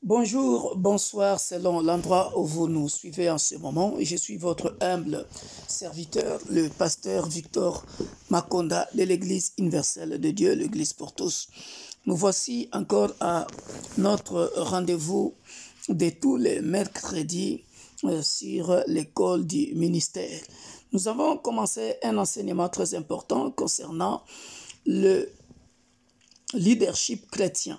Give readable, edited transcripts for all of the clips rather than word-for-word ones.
Bonjour, bonsoir, selon l'endroit où vous nous suivez en ce moment. Je suis votre humble serviteur, le pasteur Victor Makonda de l'Église universelle de Dieu, l'Église pour tous. Nous voici encore à notre rendez-vous de tous les mercredis sur l'école du ministère. Nous avons commencé un enseignement très important concernant le leadership chrétien.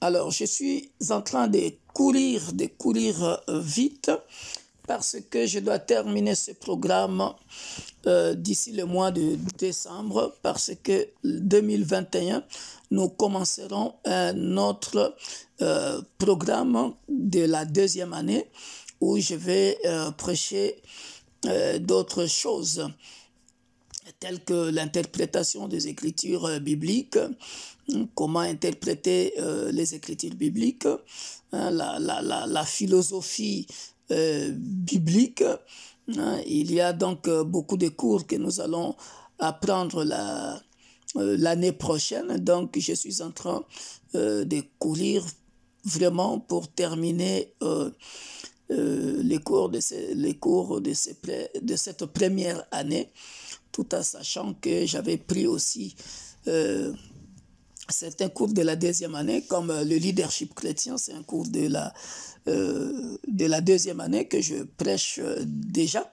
Alors, je suis en train de courir vite parce que je dois terminer ce programme d'ici le mois de décembre parce que 2021, nous commencerons un autre programme de la deuxième année où je vais prêcher d'autres choses telles que l'interprétation des écritures bibliques, comment interpréter les écritures bibliques, la philosophie biblique. Il y a donc beaucoup de cours que nous allons apprendre l'année prochaine. Donc, je suis en train de courir vraiment pour terminer les cours de cette première année, tout en sachant que j'avais pris aussi certains cours de la deuxième année, comme le leadership chrétien, c'est un cours de la deuxième année que je prêche déjà,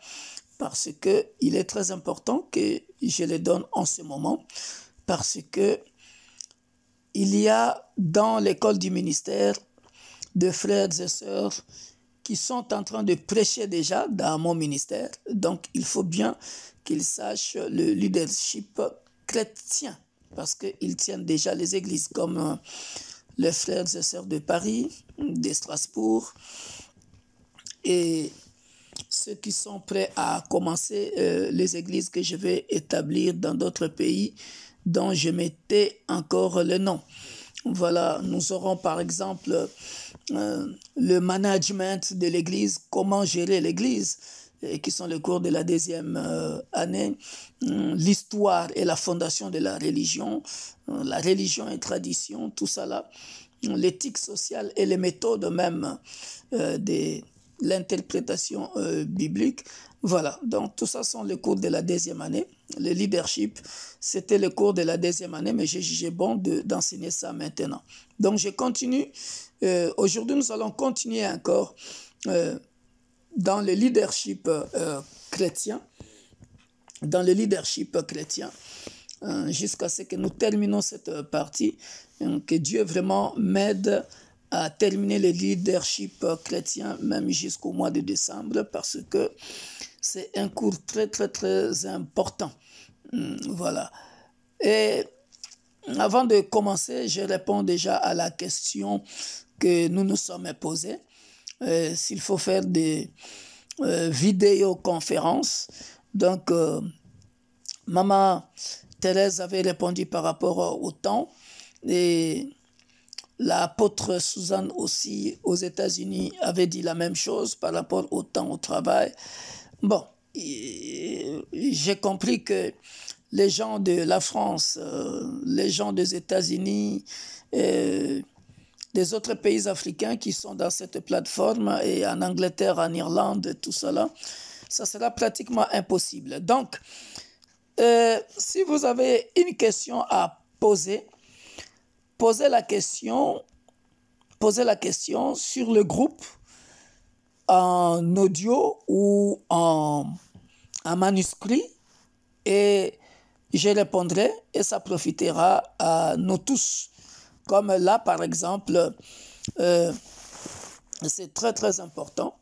parce qu'il est très important que je le donne en ce moment, parce que il y a dans l'école du ministère de frères et sœurs qui sont en train de prêcher déjà dans mon ministère. Donc, il faut bien qu'ils sachent le leadership chrétien parce qu'ils tiennent déjà les églises comme les frères et sœurs de Paris, de Strasbourg et ceux qui sont prêts à commencer les églises que je vais établir dans d'autres pays dont je mettais encore le nom. Voilà, nous aurons par exemple le management de l'église, comment gérer l'église, qui sont les cours de la deuxième année, l'histoire et la fondation de la religion et tradition, tout ça là, l'éthique sociale et les méthodes même de l'interprétation biblique. Voilà, donc tout ça sont les cours de la deuxième année. Le leadership, c'était le cours de la deuxième année, mais j'ai jugé bon d'enseigner ça maintenant. Donc je continue. Aujourd'hui, nous allons continuer encore dans le leadership chrétien, jusqu'à ce que nous terminons cette partie, que Dieu vraiment m'aide à terminer le leadership chrétien, même jusqu'au mois de décembre, parce que c'est un cours très, très, très important. Voilà. Et avant de commencer, je réponds déjà à la question que nous nous sommes posée. S'il faut faire des vidéoconférences. Donc, Maman Thérèse avait répondu par rapport au temps. Et l'apôtre Suzanne aussi aux États-Unis avait dit la même chose par rapport au temps au travail. Bon, j'ai compris que les gens de la France, les gens des États-Unis, des autres pays africains qui sont dans cette plateforme et en Angleterre, en Irlande, tout cela, ça sera pratiquement impossible. Donc, si vous avez une question à poser, posez la question sur le groupe en audio ou en manuscrit et je répondrai et ça profitera à nous tous. Comme là, par exemple, c'est très, très important.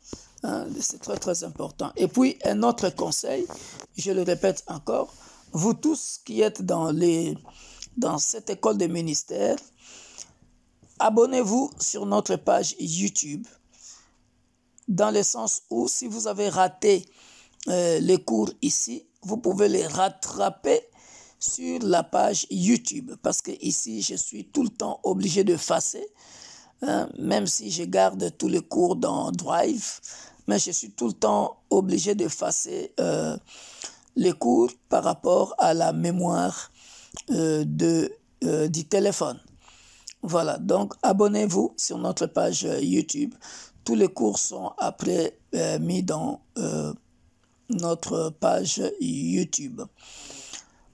C'est très, très important. Et puis, un autre conseil, je le répète encore, vous tous qui êtes dans cette école de ministère, abonnez-vous sur notre page YouTube, dans le sens où si vous avez raté les cours ici, vous pouvez les rattraper sur la page YouTube, parce que ici, je suis tout le temps obligé de effacer, même si je garde tous les cours dans Drive, mais je suis tout le temps obligé d'effacer les cours par rapport à la mémoire du téléphone. Voilà, donc abonnez-vous sur notre page YouTube. Tous les cours sont après mis dans notre page YouTube.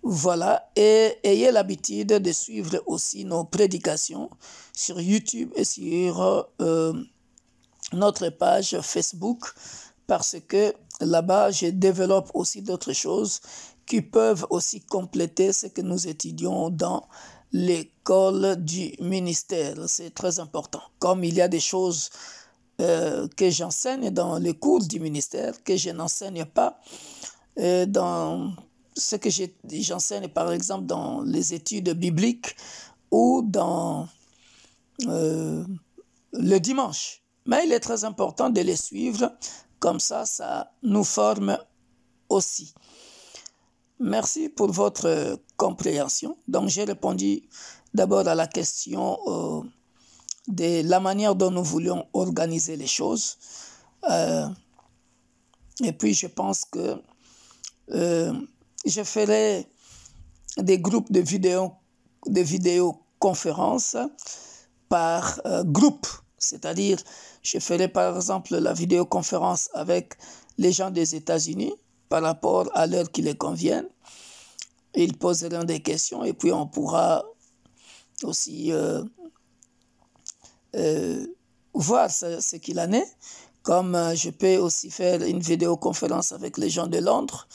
Voilà, et ayez l'habitude de suivre aussi nos prédications sur YouTube et sur notre page Facebook, parce que là-bas, je développe aussi d'autres choses qui peuvent aussi compléter ce que nous étudions dans l'école du ministère. C'est très important. Comme il y a des choses que j'enseigne dans les cours du ministère, que je n'enseigne pas dans ce que j'enseigne, par exemple, dans les études bibliques ou dans le dimanche. Mais il est très important de les suivre, comme ça nous forme aussi. Merci pour votre compréhension. Donc, j'ai répondu d'abord à la question de la manière dont nous voulions organiser les choses. Et puis, je pense que je ferai des groupes de vidéoconférences par groupe. C'est-à-dire, je ferai par exemple la vidéoconférence avec les gens des États-Unis par rapport à l'heure qui les convienne. Ils poseront des questions et puis on pourra aussi voir ce qu'il en est. Comme je peux aussi faire une vidéoconférence avec les gens de Londres,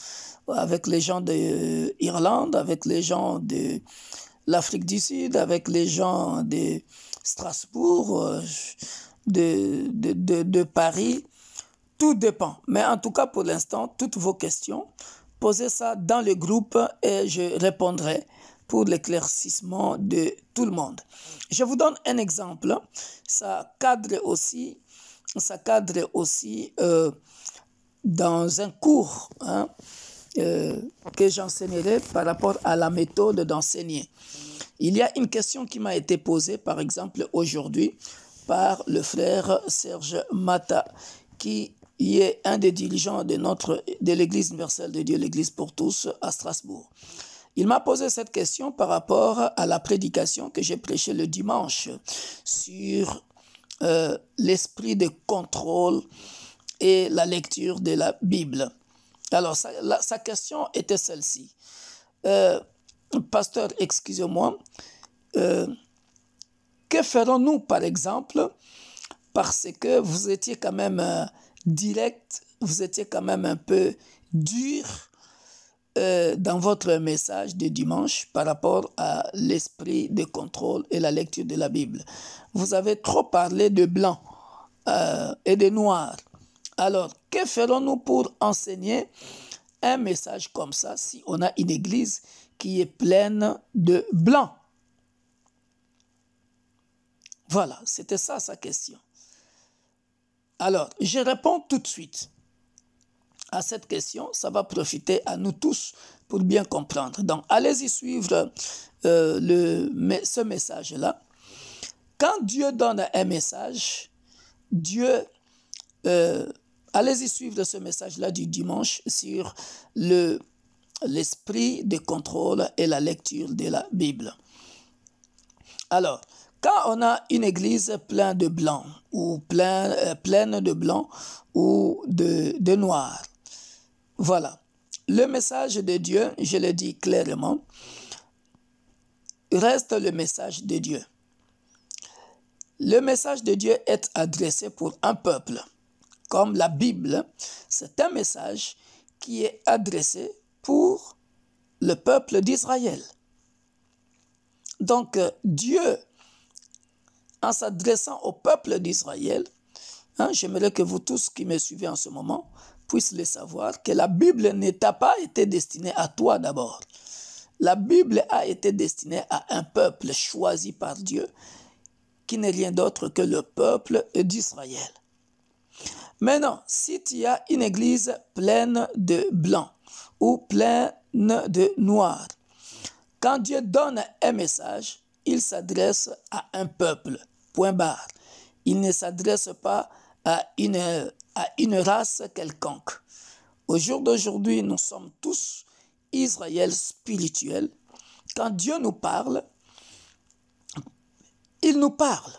avec les gens d'Irlande, avec les gens de l'Afrique du Sud, avec les gens de Strasbourg, de Paris. Tout dépend. Mais en tout cas, pour l'instant, toutes vos questions, posez ça dans le groupe et je répondrai pour l'éclaircissement de tout le monde. Je vous donne un exemple. Ça cadre aussi dans un cours que j'enseignerai par rapport à la méthode d'enseigner. Il y a une question qui m'a été posée, par exemple, aujourd'hui, par le frère Serge Mata, qui est un des dirigeants de l'Église universelle de Dieu, l'Église pour tous, à Strasbourg. Il m'a posé cette question par rapport à la prédication que j'ai prêchée le dimanche sur l'esprit de contrôle et la lecture de la Bible. Alors, sa question était celle-ci. Pasteur, excusez-moi, que ferons-nous, par exemple, parce que vous étiez quand même direct, vous étiez quand même un peu dur dans votre message de dimanche par rapport à l'esprit de contrôle et la lecture de la Bible. Vous avez trop parlé de blanc et de noir. Alors, que ferons-nous pour enseigner un message comme ça si on a une église qui est pleine de blanc? Voilà, c'était ça sa question. Alors, je réponds tout de suite à cette question. Ça va profiter à nous tous pour bien comprendre. Donc, allez-y suivre ce message-là. Quand Dieu donne un message, allez-y suivre ce message-là du dimanche sur l'esprit de contrôle et la lecture de la Bible. Alors, quand on a une église pleine de blanc ou pleine de blanc ou de noir, voilà. Le message de Dieu, je le dis clairement, reste le message de Dieu. Le message de Dieu est adressé pour un peuple. Comme la Bible, c'est un message qui est adressé pour le peuple d'Israël. Donc, Dieu, en s'adressant au peuple d'Israël, j'aimerais que vous tous qui me suivez en ce moment puissiez le savoir, que la Bible n'a pas été destinée à toi d'abord. La Bible a été destinée à un peuple choisi par Dieu, qui n'est rien d'autre que le peuple d'Israël. Maintenant, si tu as une église pleine de blanc ou pleine de noir, quand Dieu donne un message, il s'adresse à un peuple, point barre. Il ne s'adresse pas à une race quelconque. Au jour d'aujourd'hui, nous sommes tous Israël spirituel. Quand Dieu nous parle, il nous parle.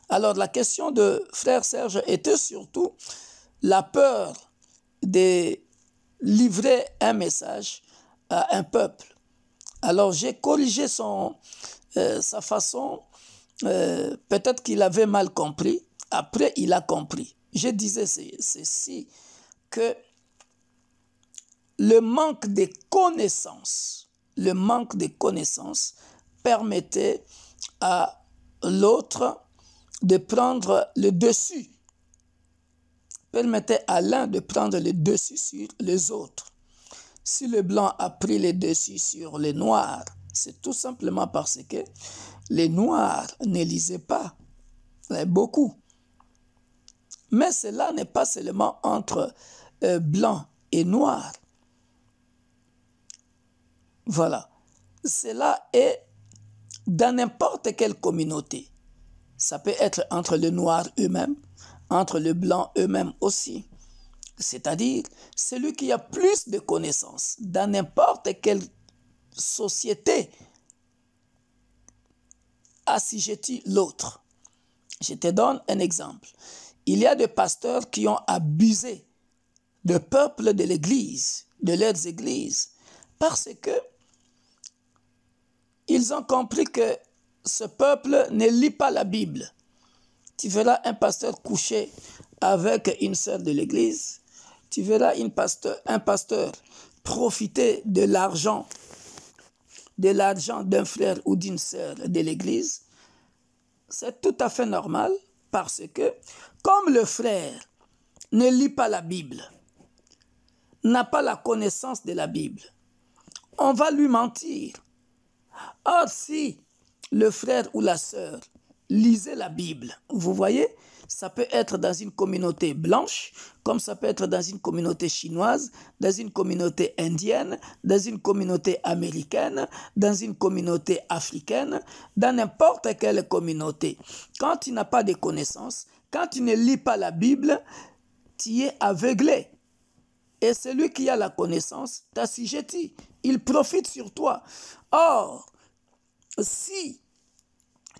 Alors la question de frère Serge était surtout la peur de livrer un message à un peuple. Alors j'ai corrigé sa façon, peut-être qu'il avait mal compris, après il a compris. Je disais ceci, que le manque de connaissances permettait à l'autre de prendre le dessus, permettait à l'un de prendre le dessus sur les autres. Si le blanc a pris le dessus sur les noirs, c'est tout simplement parce que les noirs ne lisaient pas beaucoup. Mais cela n'est pas seulement entre blanc et noir. Voilà. Cela est dans n'importe quelle communauté. Ça peut être entre les noirs eux-mêmes, entre les blancs eux-mêmes aussi. C'est-à-dire, celui qui a plus de connaissances dans n'importe quelle société assujettit l'autre. Je te donne un exemple. Il y a des pasteurs qui ont abusé du peuple de l'Église, de leurs églises, parce que ils ont compris que ce peuple ne lit pas la Bible. Tu verras un pasteur couché avec une sœur de l'Église, tu verras un pasteur profiter de l'argent d'un frère ou d'une sœur de l'Église. C'est tout à fait normal parce que comme le frère ne lit pas la Bible, n'a pas la connaissance de la Bible, on va lui mentir. Or, si le frère ou la sœur lisait la Bible, vous voyez, ça peut être dans une communauté blanche, comme ça peut être dans une communauté chinoise, dans une communauté indienne, dans une communauté américaine, dans une communauté africaine, dans n'importe quelle communauté. Quand tu n'as pas de connaissances, quand tu ne lis pas la Bible, tu es aveuglé. Et celui qui a la connaissance t'assujettit. Il profite sur toi. Or, si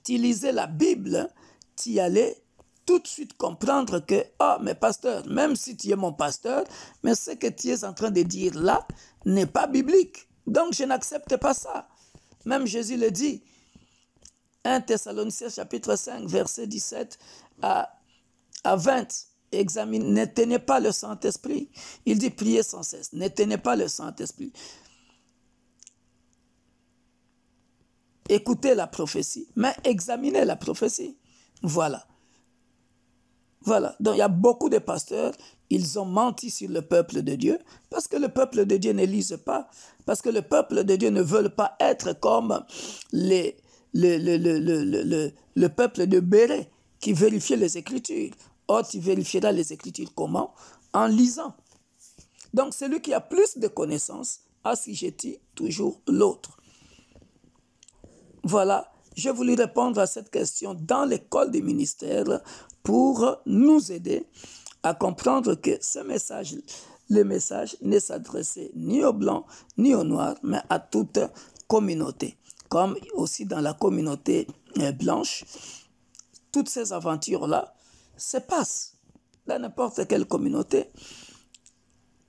tu lisais la Bible, tu allais tout de suite comprendre que, mais pasteur, même si tu es mon pasteur, mais ce que tu es en train de dire là n'est pas biblique. Donc, je n'accepte pas ça. Même Jésus le dit, 1 Thessaloniciens chapitre 5, verset 17 à 20. Ne tenez pas le Saint-Esprit. Il dit, priez sans cesse. Ne tenez pas le Saint-Esprit. Écoutez la prophétie, mais examinez la prophétie. Voilà. Voilà. Donc, il y a beaucoup de pasteurs, ils ont menti sur le peuple de Dieu, parce que le peuple de Dieu ne lise pas, parce que le peuple de Dieu ne veut pas être comme le peuple de Béret, qui vérifiait les Écritures. Or, tu vérifieras les Écritures comment? En lisant. Donc, celui qui a plus de connaissances assujettit toujours l'autre. Voilà, je voulais répondre à cette question dans l'école des ministères pour nous aider à comprendre que le message ne s'adressait ni aux blancs ni aux noirs, mais à toute communauté. Comme aussi dans la communauté blanche, toutes ces aventures-là se passent dans n'importe quelle communauté.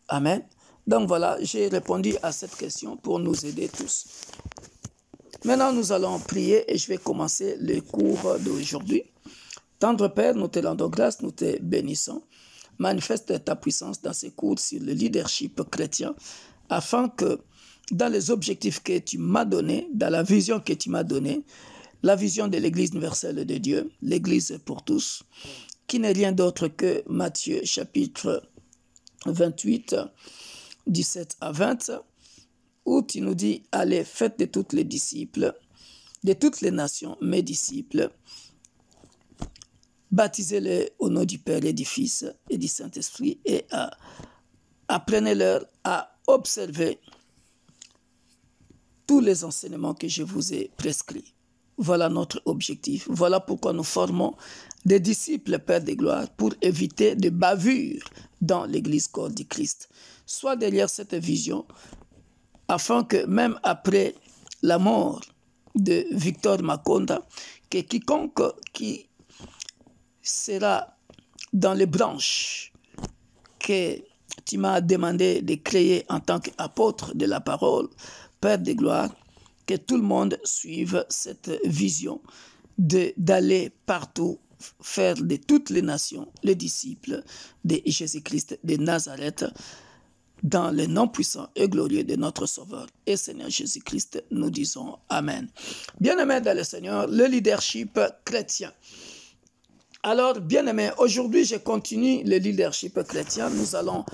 Amen. Donc voilà, j'ai répondu à cette question pour nous aider tous. Maintenant, nous allons prier et je vais commencer le cours d'aujourd'hui. Tendre Père, nous te rendons grâce, nous te bénissons. Manifeste ta puissance dans ces cours sur le leadership chrétien afin que dans les objectifs que tu m'as donnés, dans la vision que tu m'as donnée, la vision de l'Église universelle de Dieu, l'Église pour tous, qui n'est rien d'autre que Matthieu chapitre 28, 17 à 20, où tu nous dis, allez, faites de toutes les disciples, de toutes les nations, mes disciples, baptisez-les au nom du Père et du Fils et du Saint-Esprit et apprenez-leur à observer tous les enseignements que je vous ai prescrits. Voilà notre objectif. Voilà pourquoi nous formons des disciples, Père de gloire, pour éviter des bavures dans l'Église corps du Christ. Sois derrière cette vision, afin que même après la mort de Victor Makonda, que quiconque qui sera dans les branches que tu m'as demandé de créer en tant qu'apôtre de la parole, Père de gloire, que tout le monde suive cette vision d'aller partout, faire de toutes les nations les disciples de Jésus-Christ de Nazareth, dans le nom puissant et glorieux de notre Sauveur et Seigneur Jésus-Christ, nous disons Amen. Bien-aimés dans le Seigneur, le leadership chrétien. Alors, bien-aimés, aujourd'hui, je continue le leadership chrétien. Nous allons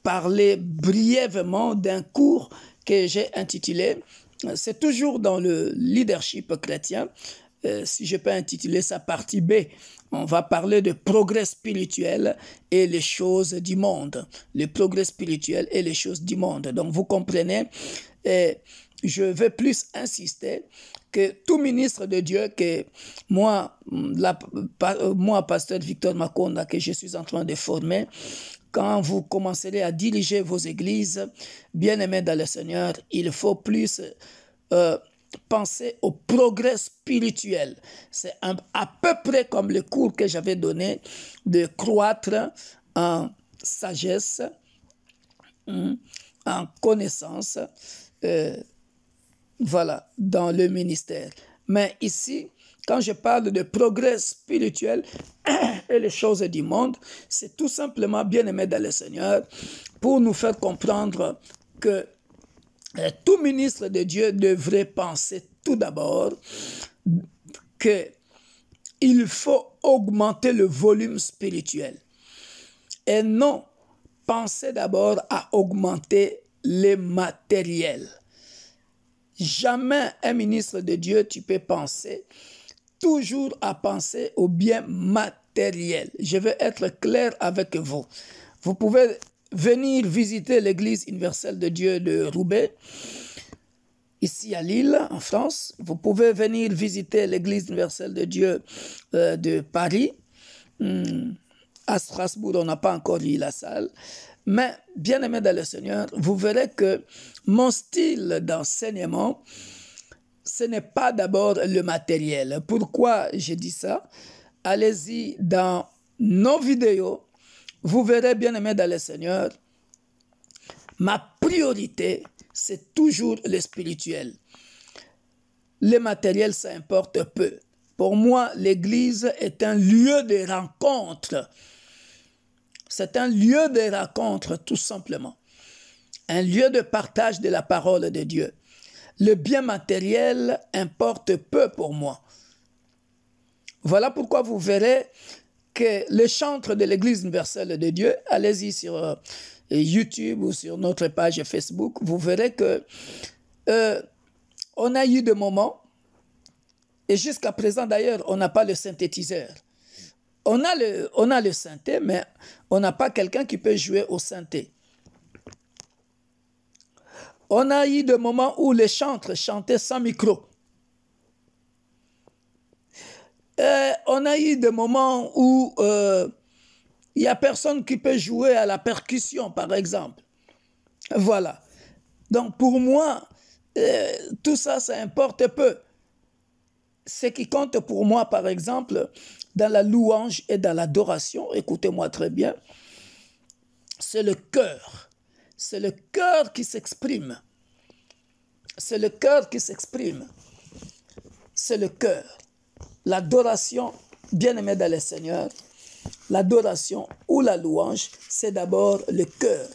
parler brièvement d'un cours que j'ai intitulé, c'est toujours dans le leadership chrétien, si je peux intituler sa partie B, on va parler de progrès spirituel et les choses du monde. Le progrès spirituel et les choses du monde. Donc, vous comprenez, je vais plus insister que tout ministre de Dieu, que moi, pasteur Victor Makonda, que je suis en train de former, quand vous commencerez à diriger vos églises, bien-aimés dans le Seigneur, il faut plus penser au progrès spirituel. C'est à peu près comme le cours que j'avais donné de croître en sagesse, en connaissance, voilà, dans le ministère. Mais ici, quand je parle de progrès spirituel et les choses du monde, c'est tout simplement, bien-aimé dans le Seigneur, pour nous faire comprendre que tout ministre de Dieu devrait penser tout d'abord qu'il faut augmenter le volume spirituel et non penser d'abord à augmenter les matériels. Jamais un ministre de Dieu, tu peux penser toujours à penser au bien matériel. Je vais être clair avec vous. Vous pouvez venir visiter l'église universelle de Dieu de Roubaix, ici à Lille, en France. Vous pouvez venir visiter l'église universelle de Dieu de Paris. À Strasbourg, on n'a pas encore eu la salle. Mais, bien-aimés dans le Seigneur, vous verrez que mon style d'enseignement, ce n'est pas d'abord le matériel. Pourquoi je dis ça? Allez-y dans nos vidéos. Vous verrez, bien-aimés dans le Seigneur, ma priorité, c'est toujours le spirituel. Le matériel, ça importe peu. Pour moi, l'église est un lieu de rencontre. C'est un lieu de rencontre, tout simplement. Un lieu de partage de la parole de Dieu. Le bien matériel importe peu pour moi. Voilà pourquoi vous verrez que le chantre de l'Église universelle de Dieu, allez-y sur YouTube ou sur notre page Facebook, vous verrez que on a eu des moments, et jusqu'à présent d'ailleurs, on n'a pas le synthétiseur. On a le synthé, mais on n'a pas quelqu'un qui peut jouer au synthé. On a eu des moments où les chantres chantaient sans micro. On a eu des moments où il n'y a personne qui peut jouer à la percussion, par exemple. Voilà. Donc, pour moi, tout ça, ça importe peu. Ce qui compte pour moi, par exemple, dans la louange et dans l'adoration, écoutez-moi très bien, c'est le cœur. C'est le cœur qui s'exprime. C'est le cœur qui s'exprime. C'est le cœur. L'adoration, bien-aimé dans le Seigneur, l'adoration ou la louange, c'est d'abord le cœur.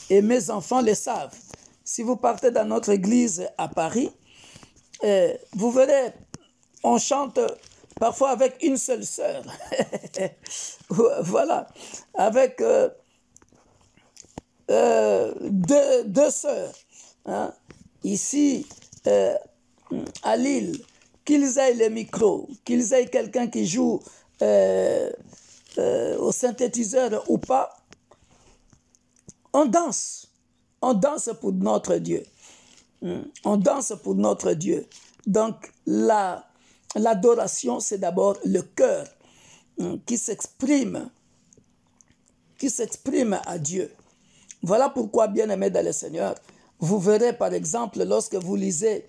Et mes enfants le savent. Si vous partez dans notre église à Paris, vous verrez, on chante parfois avec une seule sœur. Voilà. Avec deux sœurs. Hein? Ici, à Lille, qu'ils aient les micros, qu'ils aient quelqu'un qui joue au synthétiseur ou pas, on danse. On danse pour notre Dieu. On danse pour notre Dieu. Donc, l'adoration, c'est d'abord le cœur qui s'exprime à Dieu. Voilà pourquoi, bien-aimés dans le Seigneur, Vous verrez par exemple lorsque vous lisez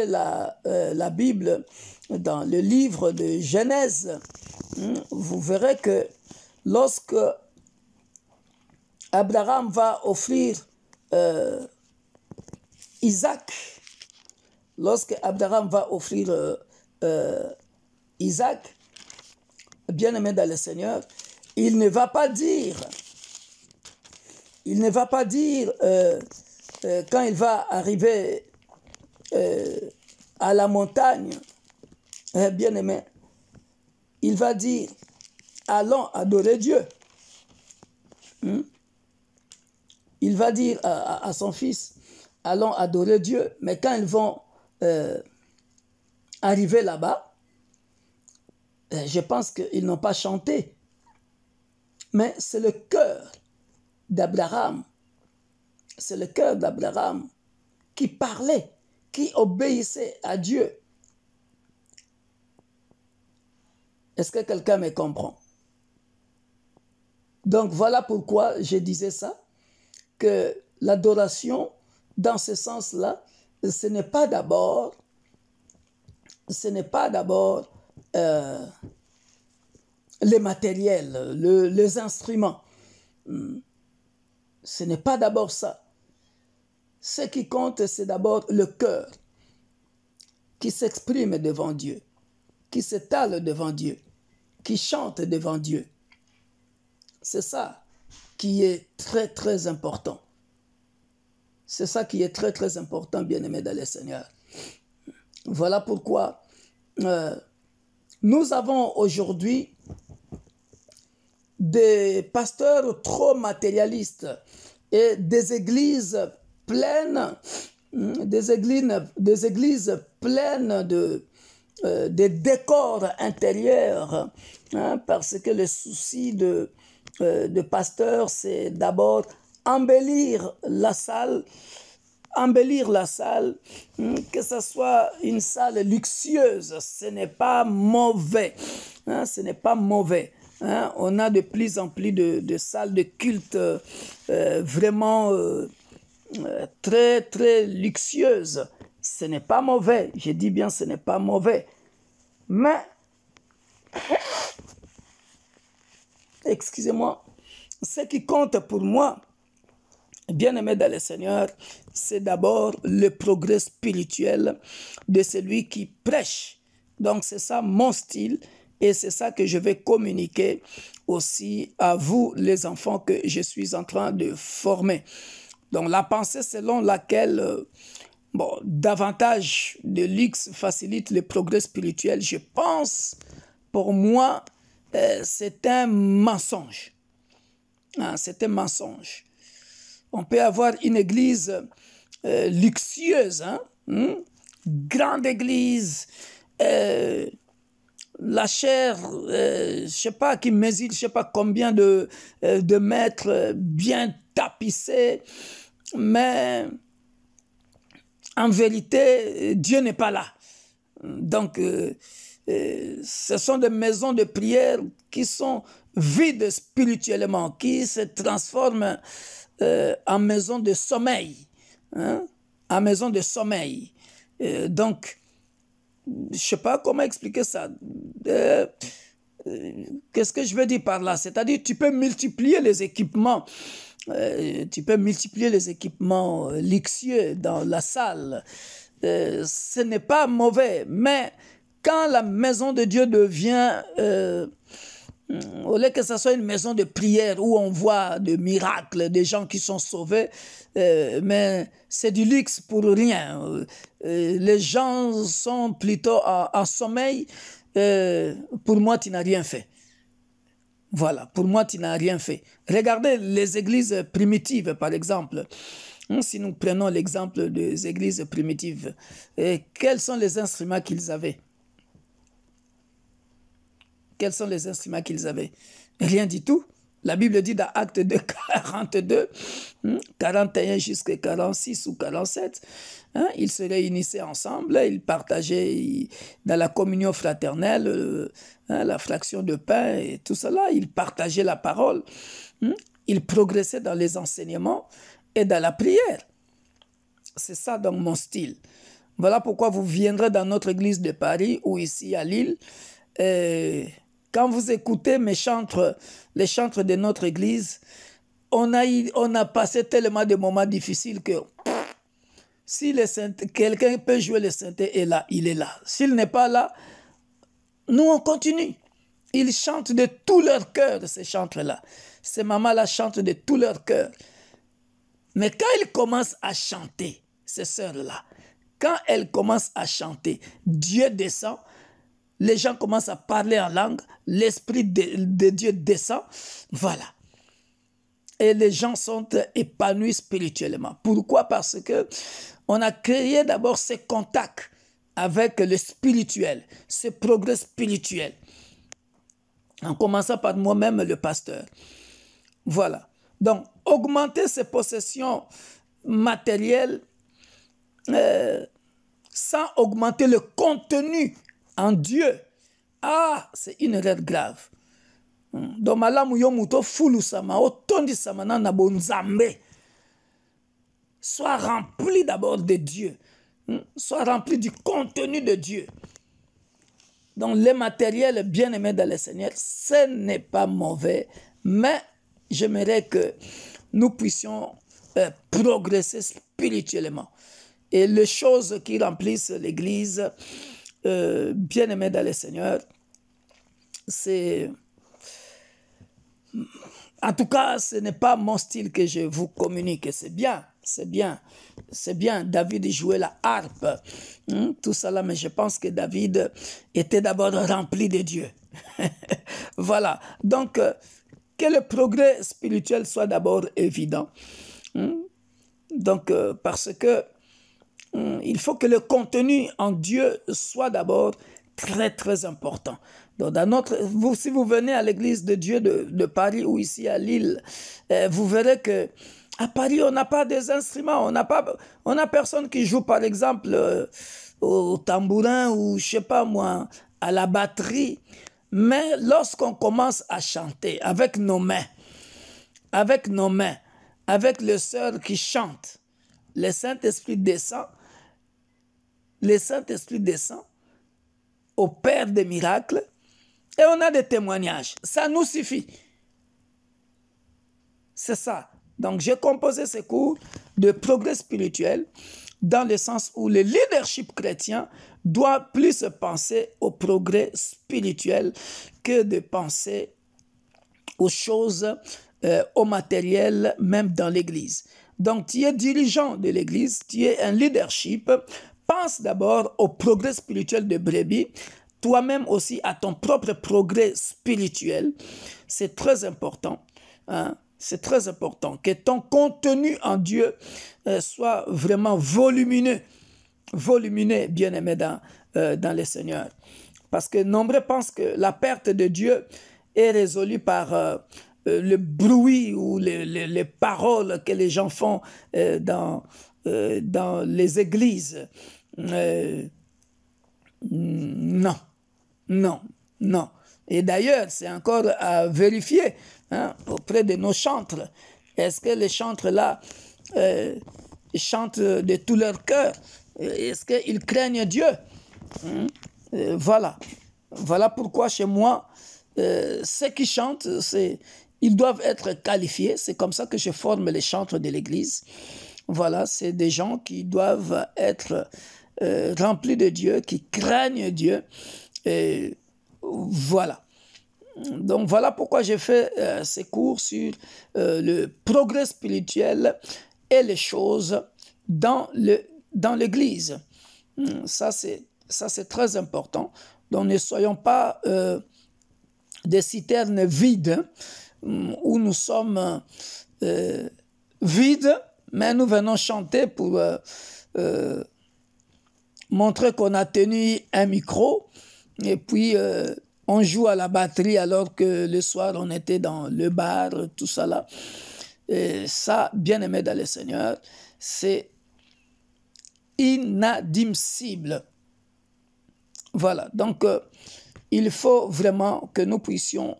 la Bible dans le livre de Genèse, vous verrez que lorsque Abraham va offrir Isaac, lorsque Abraham va offrir Isaac, bien-aimé dans le Seigneur, il ne va pas dire quand il va arriver à la montagne, bien-aimé, il va dire, allons adorer Dieu. Il va dire à son fils, allons adorer Dieu. Mais quand ils vont arriver là-bas, je pense qu'ils n'ont pas chanté. Mais c'est le cœur d'Abraham. C'est le cœur d'Abraham qui parlait, qui obéissait à Dieu. Est-ce que quelqu'un me comprend? Donc voilà pourquoi je disais ça, que l'adoration, dans ce sens-là, ce n'est pas d'abord les matériels, les instruments. Ce n'est pas d'abord ça. Ce qui compte, c'est d'abord le cœur qui s'exprime devant Dieu, qui s'étale devant Dieu, qui chante devant Dieu. C'est ça qui est très, très important. C'est ça qui est très, très important, bien-aimés dans le Seigneur. Voilà pourquoi nous avons aujourd'hui des pasteurs trop matérialistes et des églises pleines, des églises pleines de décors intérieurs, parce que le souci de pasteur, c'est d'abord embellir la salle, que ce soit une salle luxueuse, ce n'est pas mauvais, ce n'est pas mauvais. On a de plus en plus de salles de culte vraiment très, très luxueuses. Ce n'est pas mauvais, je dis bien ce n'est pas mauvais. Mais, excusez-moi, ce qui compte pour moi, bien-aimé dans le Seigneur, c'est d'abord le progrès spirituel de celui qui prêche. Donc c'est ça mon style et c'est ça que je vais communiquer aussi à vous, les enfants que je suis en train de former. Donc la pensée selon laquelle davantage de luxe facilite le progrès spirituel, je pense, pour moi, c'est un mensonge. C'est un mensonge. On peut avoir une église luxueuse, grande église, la chair, je ne sais pas qui mesure, je ne sais pas combien de mètres, bien tapissée, mais en vérité, Dieu n'est pas là. Donc, ce sont des maisons de prière qui sont vides spirituellement, qui se transforment en maison de sommeil, en maison de sommeil. Donc, je ne sais pas comment expliquer ça. Qu'est-ce que je veux dire par là? C'est-à-dire, tu peux multiplier les équipements. Tu peux multiplier les équipements luxueux dans la salle. Ce n'est pas mauvais, mais quand la maison de Dieu devient... au lieu que ce soit une maison de prière où on voit des miracles, des gens qui sont sauvés, mais c'est du luxe pour rien. Les gens sont plutôt en sommeil. Pour moi, tu n'as rien fait. Voilà, pour moi, tu n'as rien fait. Regardez les églises primitives, par exemple. Si nous prenons l'exemple des églises primitives, quels sont les instruments qu'ils avaient? Quels sont les instruments qu'ils avaient? Rien du tout. La Bible dit dans Actes 2, 42, 41 jusqu'à 46 ou 47, ils se réunissaient ensemble, ils partageaient dans la communion fraternelle, la fraction de pain et tout cela, ils partageaient la parole, ils progressaient dans les enseignements et dans la prière. C'est ça donc mon style. Voilà pourquoi vous viendrez dans notre église de Paris ou ici à Lille. Quand vous écoutez les chantres de notre église, on a passé tellement de moments difficiles que si quelqu'un peut jouer le synthé est là, il est là. S'il n'est pas là, nous on continue. Ils chantent de tout leur cœur, ces chantres-là. Ces mamans-là chantent de tout leur cœur. Mais quand ils commencent à chanter, ces sœurs-là, quand elles commencent à chanter, Dieu descend, les gens commencent à parler en langue, l'Esprit de Dieu descend, voilà. Et les gens sont épanouis spirituellement. Pourquoi? Parce que on a créé d'abord ces contacts avec le spirituel, ce progrès spirituel. En commençant par moi-même, le pasteur. Voilà. Donc, augmenter ses possessions matérielles sans augmenter le contenu en Dieu. Ah, c'est une erreur grave. Donc, malamu yo muto fulu sama, otondi sama na bonzambe. Sois rempli d'abord de Dieu. Sois rempli du contenu de Dieu. Donc, les matériels bien-aimés dans le Seigneur, ce n'est pas mauvais, mais j'aimerais que nous puissions progresser spirituellement. Et les choses qui remplissent l'Église, bien-aimée dans le Seigneur, c'est... En tout cas, ce n'est pas mon style que je vous communique. C'est bien, c'est bien, c'est bien. David jouait la harpe, tout ça là, mais je pense que David était d'abord rempli de Dieu. Voilà. Donc, que le progrès spirituel soit d'abord évident. Donc, parce que il faut que le contenu en Dieu soit d'abord très, très important. Donc, si vous venez à l'église de Dieu de Paris ou ici à Lille, vous verrez que à Paris, on n'a pas des instruments. On n'a personne qui joue, par exemple, au tambourin ou, je sais pas moi, à la batterie. Mais lorsqu'on commence à chanter avec nos mains, avec les sœurs qui chantent, le Saint-Esprit descend, opère des miracles, et on a des témoignages. Ça nous suffit. C'est ça. Donc, j'ai composé ces cours de progrès spirituel dans le sens où le leadership chrétien doit plus penser au progrès spirituel que de penser aux choses, au matériel, même dans l'Église. Donc, tu es dirigeant de l'Église, tu es un leadership, pense d'abord au progrès spirituel de brebis, toi-même aussi à ton propre progrès spirituel. C'est très important. Hein? C'est très important que ton contenu en Dieu soit vraiment volumineux, bien-aimé dans le Seigneur. Parce que nombreux pensent que la perte de Dieu est résolue par le bruit ou les paroles que les gens font dans les églises. Non. Et d'ailleurs, c'est encore à vérifier auprès de nos chantres. Est-ce que les chantres-là chantent de tout leur cœur? Est-ce qu'ils craignent Dieu? Voilà. Voilà pourquoi chez moi, ceux qui chantent, ils doivent être qualifiés. C'est comme ça que je forme les chantres de l'Église. Voilà, c'est des gens qui doivent être remplis de Dieu, qui craignent Dieu. Et voilà. Donc voilà pourquoi j'ai fait ces cours sur le progrès spirituel et les choses dans l'Église. Ça, c'est très important. Donc ne soyons pas des citernes vides où nous sommes vides, mais nous venons chanter pour montrer qu'on a tenu un micro et puis on joue à la batterie alors que le soir on était dans le bar, tout ça là. Et ça, bien aimé dans le Seigneur, c'est inadmissible. Voilà, donc il faut vraiment que nous puissions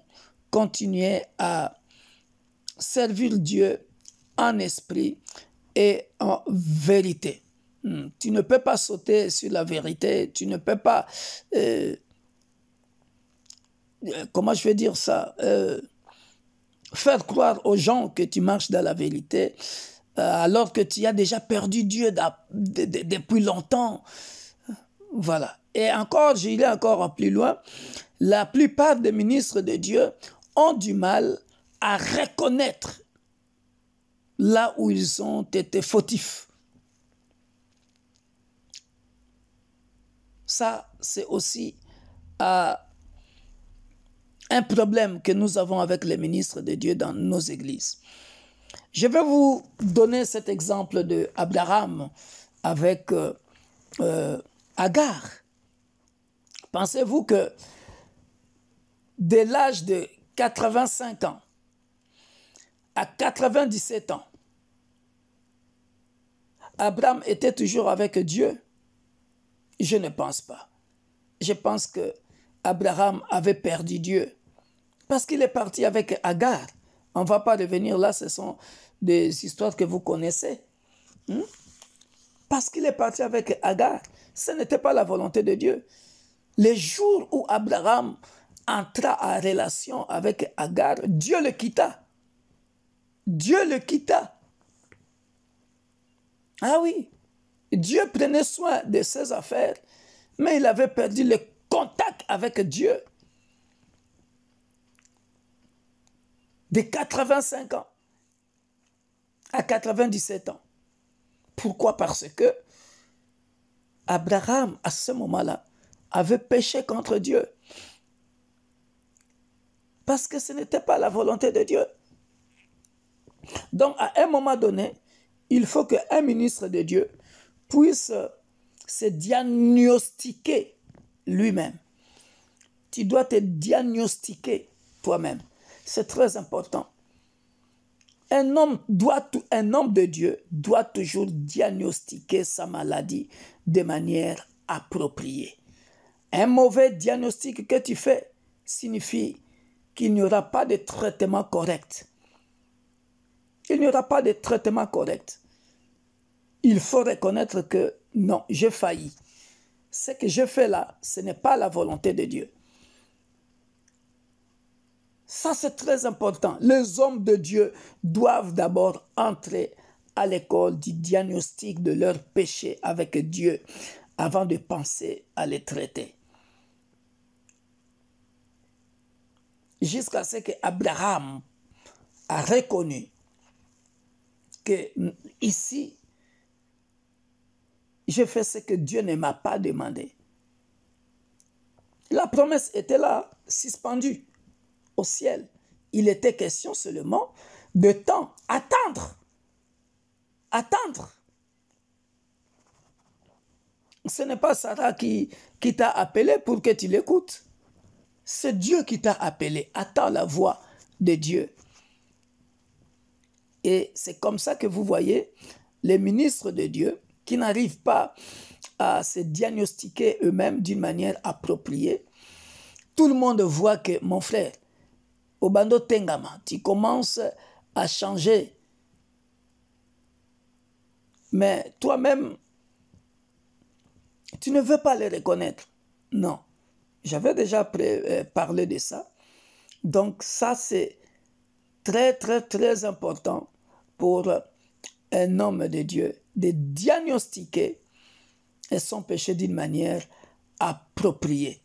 continuer à servir Dieu en esprit et en vérité. Tu ne peux pas sauter sur la vérité, tu ne peux pas, comment je vais dire ça, faire croire aux gens que tu marches dans la vérité, alors que tu as déjà perdu Dieu depuis longtemps. Voilà. Et encore, j'irai encore plus loin, la plupart des ministres de Dieu ont du mal à reconnaître là où ils ont été fautifs. Ça, c'est aussi un problème que nous avons avec les ministres de Dieu dans nos églises. Je vais vous donner cet exemple de Abraham avec Agar. Pensez-vous que dès l'âge de 85 ans à 97 ans, Abraham était toujours avec Dieu? Je ne pense pas. Je pense que Abraham avait perdu Dieu parce qu'il est parti avec Agar. On ne va pas revenir là, ce sont des histoires que vous connaissez. Parce qu'il est parti avec Agar, ce n'était pas la volonté de Dieu. Le jour où Abraham entra en relation avec Agar, Dieu le quitta. Dieu le quitta. Ah oui, Dieu prenait soin de ses affaires, mais il avait perdu le contact avec Dieu. De 85 ans à 97 ans. Pourquoi? Parce que Abraham, à ce moment-là, avait péché contre Dieu. Parce que ce n'était pas la volonté de Dieu. Donc, à un moment donné, il faut qu'un ministre de Dieu puisse se diagnostiquer lui-même. Tu dois te diagnostiquer toi-même. C'est très important. Un homme de Dieu doit toujours diagnostiquer sa maladie de manière appropriée. Un mauvais diagnostic que tu fais signifie qu'il n'y aura pas de traitement correct. Il n'y aura pas de traitement correct. Il faut reconnaître que non, j'ai failli. Ce que je fais là, ce n'est pas la volonté de Dieu. Ça, c'est très important. Les hommes de Dieu doivent d'abord entrer à l'école du diagnostic de leurs péchés avec Dieu avant de penser à les traiter. Jusqu'à ce qu'Abraham a reconnu que ici, je fais ce que Dieu ne m'a pas demandé. La promesse était là, suspendue au ciel. Il était question seulement de temps, attendre. Attendre. Ce n'est pas Sarah qui t'a appelé pour que tu l'écoutes. C'est Dieu qui t'a appelé. Attends la voix de Dieu. Et c'est comme ça que vous voyez les ministres de Dieu qui n'arrivent pas à se diagnostiquer eux-mêmes d'une manière appropriée. Tout le monde voit que, mon frère, Obando Tengama, tu commences à changer. Mais toi-même, tu ne veux pas le reconnaître. Non. J'avais déjà parlé de ça. Donc ça, c'est très, très, très important pour un homme de Dieu de diagnostiquer son péché d'une manière appropriée.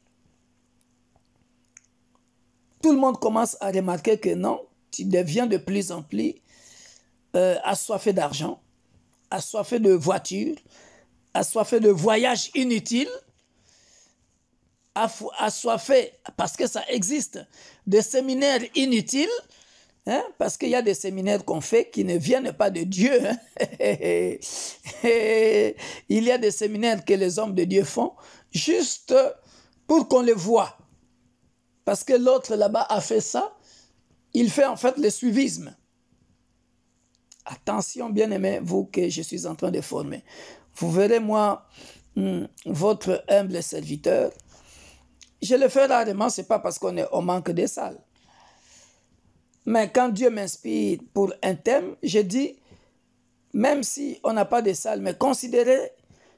Tout le monde commence à remarquer que non, tu deviens de plus en plus assoiffé d'argent, assoiffé de voitures, assoiffé de voyages inutiles, assoiffé, parce que ça existe, des séminaires inutiles, hein, parce qu'il y a des séminaires qu'on fait qui ne viennent pas de Dieu. Hein. Il y a des séminaires que les hommes de Dieu font juste pour qu'on les voie. Parce que l'autre là-bas a fait ça, il fait en fait le suivisme. Attention, bien-aimés, vous que je suis en train de former. Vous verrez, moi, votre humble serviteur, je le fais rarement, ce n'est pas parce qu'on est au manque de salles. Mais quand Dieu m'inspire pour un thème, je dis, même si on n'a pas de salle, mais considérez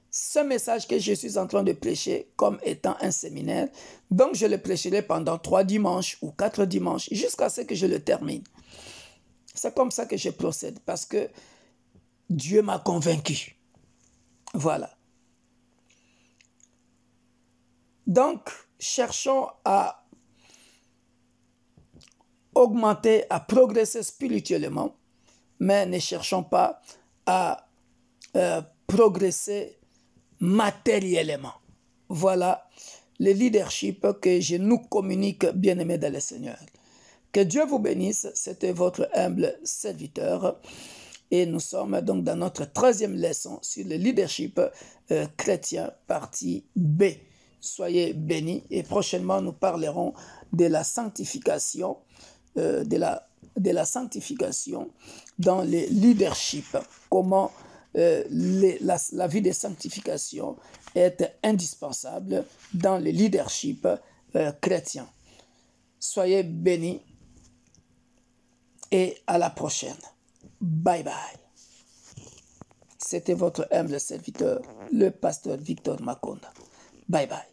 ce message que je suis en train de prêcher comme étant un séminaire. Donc, je le prêcherai pendant 3 dimanches ou 4 dimanches jusqu'à ce que je le termine. C'est comme ça que je procède parce que Dieu m'a convaincu. Voilà. Donc, cherchons à augmenter, à progresser spirituellement, mais ne cherchons pas à progresser matériellement. Voilà le leadership que je nous communique, bien-aimés dans le Seigneur. Que Dieu vous bénisse, c'était votre humble serviteur. Et nous sommes donc dans notre 13e leçon sur le leadership chrétien, partie B. Soyez bénis et prochainement nous parlerons de la sanctification, de la sanctification dans le leadership. Comment la vie de sanctification est indispensable dans le leadership chrétien. Soyez bénis et à la prochaine. Bye bye. C'était votre humble serviteur, le pasteur Victor Makonda. Bye bye.